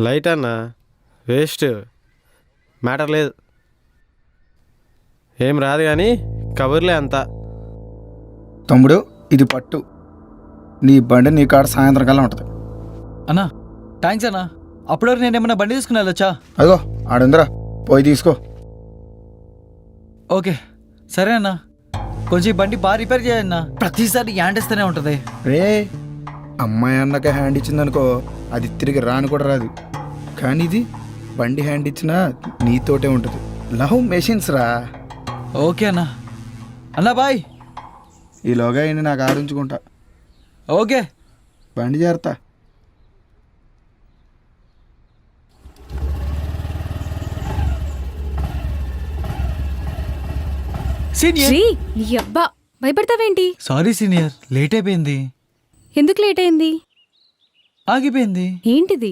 Light అన్న waste, matter లేదు. ఏం రాదు కానీ కబుర్లే అంతా. తమ్ముడు ఇది పట్టు, నీ బండి నీ కాడ సాయంత్రం కల్లా ఉంటుంది. అన్నా థ్యాంక్స్ అన్నా. అప్పటివరకు నేను ఏమన్నా బండి తీసుకుని వెళ్ళొచ్చా? అదిగో ఆడుందిరా, పోయి తీసుకో. ఓకే సరే అన్నా. కొంచెం ఈ బండి బాగా రిపేర్ చేయన్నా, ప్రతిసారి యాండేస్తూనే ఉంటుంది. రే, అమ్మాయి అన్నక హ్యాండ్ ఇచ్చిందనుకో అది తిరిగి రాను కూడా రాదు. కానీ ఇది బండి హ్యాండ్ ఇచ్చినా నీతోటే ఉంటుంది. లవ్ మెషిన్స్ రా. ఓకే అన్నా. అన్నా బాయ్. ఈలోగా అయింది నాకు ఆడించుకుంటా. ఓకే బండి చేరతా. సీనియర్. శ్రీ, నీ అబ్బా భయపడతావేంటి? సారీ సీనియర్, లేట్ అయిపోయింది. ఎందుకు లేట్ అయింది? ఆగిపోయింది. ఏంటిది?